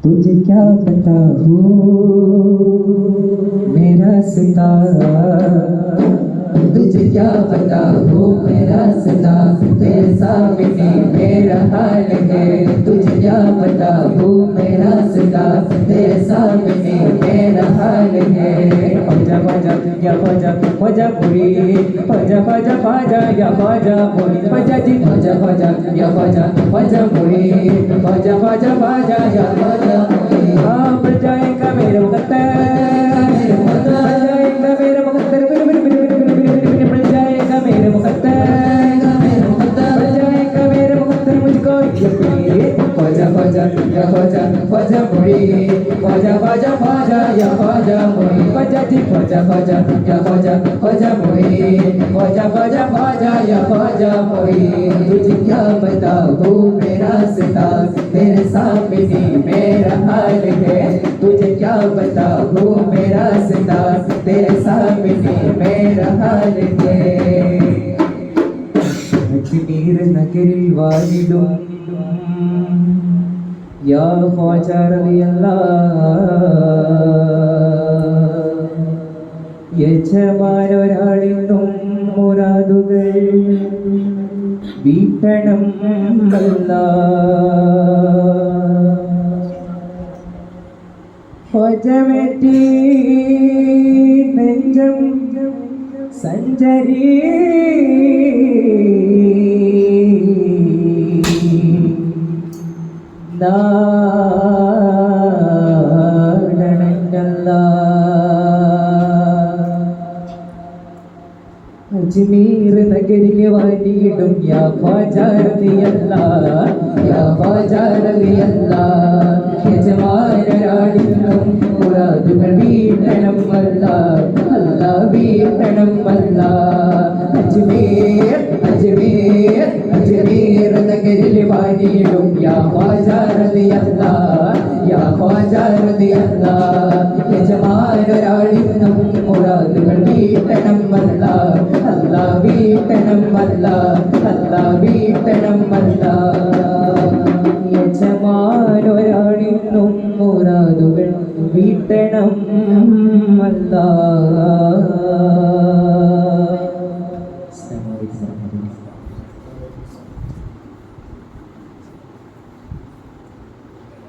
तुझे क्या पता हो मेरा सितारा, तुझे क्या पता हो मेरा सदा तेरे सामने मेरा हाल है। तुझे क्या पता हो मेरा सदा तेरे सामने मेरा हाल है। फजा फजा या फजा फजा पूरी, फजा फजा फजा या फजा पूरी, फजा जी फजा फजा या फजा फजा पूरी, फजा फजा फजा या फजा पूरी। हाँ बढ़ जाएगा मेरा मुकद्दर, बढ़ जाएगा मेरा मुकद्दर, बढ़ जाएगा मेरा मुकद्दर, बढ़ जाएगा मेरा मुकद्दर मुझको फजा फजा या फजा फजा पूरी, फजा फजा फजा या फजा पूरी, फजा जी फजा फजा या फजा फजा पूरी, फजा फजा फजा या फजा पूरी। तुझे क्या पता हो मेरा सिता तेरे सामने मेरा हाल है। तुझे क्या पता हो मेरा सिता तेरे सामने मेरा हाल है। अजमेर नगरिൽ വാണിടും യാ ഖ്വാജാ റളിയല്ലാഹ്, യജമാനൊരാളിന്നും മുറാദുകൾ വീട്ടണം അല്ലാഹ്. ഖ്വാജമേറ്റി നെഞ്ചം സഞ്ചരി അജ്മീർ നഗരിൽ വാണിടും യാ ഖ്വാജാ റളിയല്ലാഹ്, യാ ഖ്വാജാ റളിയല്ലാഹ്, യജമാനൊരാളിന്നും മുറാദുകൾ വീട്ടണം അല്ലാഹ്, അല്ലാഹ് വീട്ടണം അല്ലാഹ്. അജ്മീർ അജ്മീർ അജ്മീർ നഗരിൽ വാണിടും യാ ഖ്വാജാ റളിയല്ലാഹ്, യാ ഖ്വാജാ റളിയല്ലാഹ്, യജമാനൊരാളിന്നും മുറാദുകൾ വീട്ടണം അല്ലാഹ്, അല്ലാഹ് വീട്ടണം അല്ലാഹ്, അല്ലാഹ് വീട്ടണം അല്ലാഹ്. യജമാനൊരാളിന്നും മുറാദുകൾ വീട്ടണം അല്ലാഹ്.